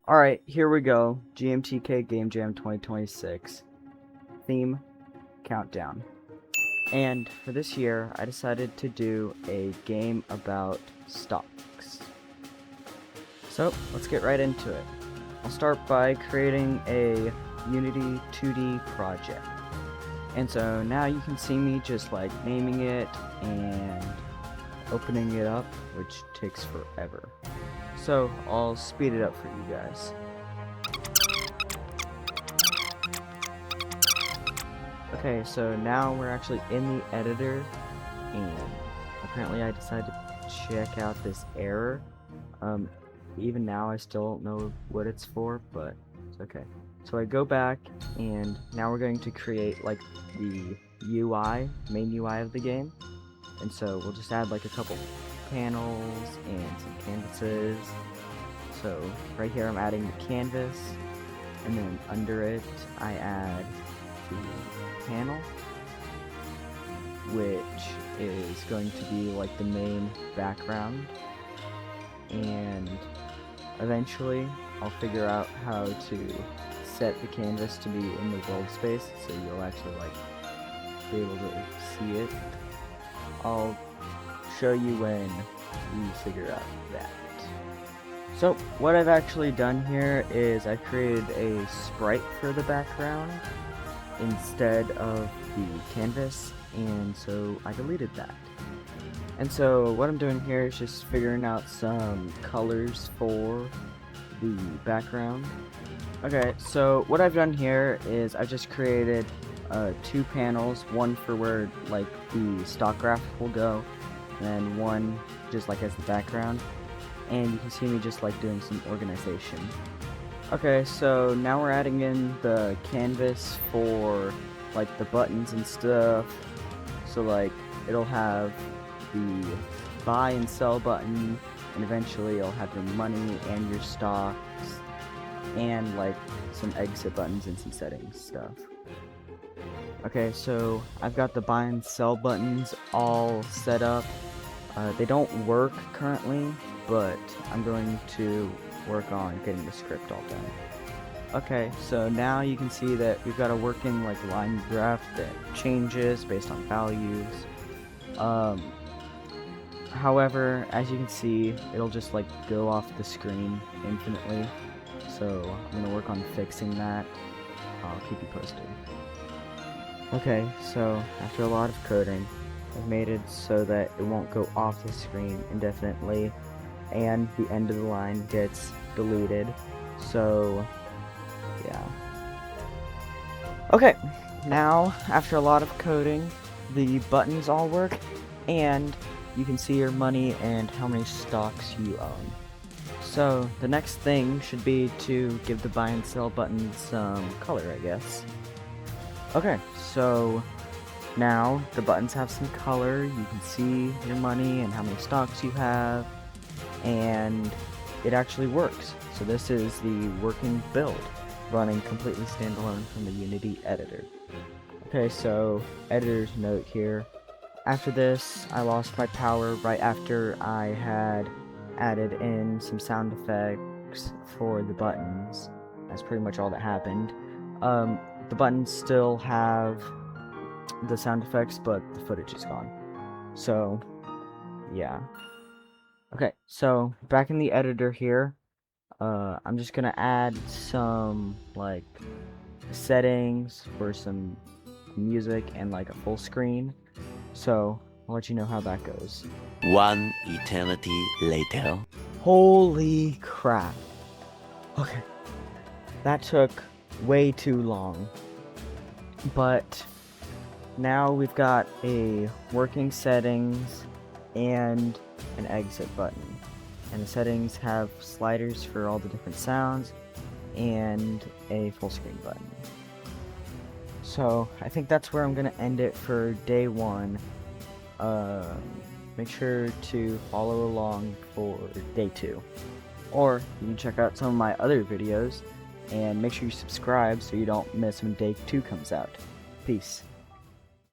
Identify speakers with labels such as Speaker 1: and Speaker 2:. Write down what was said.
Speaker 1: Alright, here we go. GMTK Game Jam 2026. Theme countdown. And for this year, I decided to do a game about stocks. So, let's get right into it. I'll start by creating a Unity 2D project. And so now you can see me just like naming it and opening it up, which takes forever. So I'll speed it up for you guys. Okay, so now we're actually in the editor, and apparently I decided to check out this error. Even now I still don't know what it's for, but it's okay. So I go back, and now we're going to create like the UI, main UI of the game. And so we'll just add like a couple panels and some canvases. So right here I'm adding the canvas, and then under it I add the panel, which is going to be like the main background, and eventually I'll figure out how to set the canvas to be in the world space so you'll actually like be able to see it. I'll show you when we figure out that. So what I've actually done here is I created a sprite for the background instead of the canvas, and so I deleted that. And so what I'm doing here is just figuring out some colors for the background. Okay, so what I've done here is I've just created two panels, one for where like the stock graph will go, and then one just like as the background, and you can see me just like doing some organization. Okay, so now we're adding in the canvas for like the buttons and stuff. So like it'll have the buy and sell button, and eventually it'll have your money and your stocks, and like some exit buttons and some settings stuff. Okay, so I've got the buy and sell buttons all set up. They don't work currently, but I'm going to work on getting the script all done. Okay, so now you can see that we've got a working like line graph that changes based on values. However, as you can see, it'll just like go off the screen infinitely. So I'm gonna work on fixing that. I'll keep you posted. Okay, so after a lot of coding, I've made it so that it won't go off the screen indefinitely, and the end of the line gets deleted. So yeah. Okay, now after a lot of coding, the buttons all work, and you can see your money and how many stocks you own. So the next thing should be to give the buy and sell button some color, I guess. Okay, so now the buttons have some color. You can see your money and how many stocks you have, and it actually works. So this is the working build, running completely standalone from the Unity editor. Okay, so editor's note here. After this, I lost my power right after I had added in some sound effects for the buttons. That's pretty much all that happened. The buttons still have the sound effects, but the footage is gone. So, yeah. Okay, so back in the editor here, I'm just gonna add some like settings for some music and like a full screen. So I'll let you know how that goes.
Speaker 2: One eternity later.
Speaker 1: Holy crap. Okay. That took way too long. But now we've got a working settings and an exit button. And the settings have sliders for all the different sounds and a full screen button. So I think that's where I'm gonna end it for day one. Make sure to follow along for day 2. Or you can check out some of my other videos, and make sure you subscribe so you don't miss when day 2 comes out. Peace.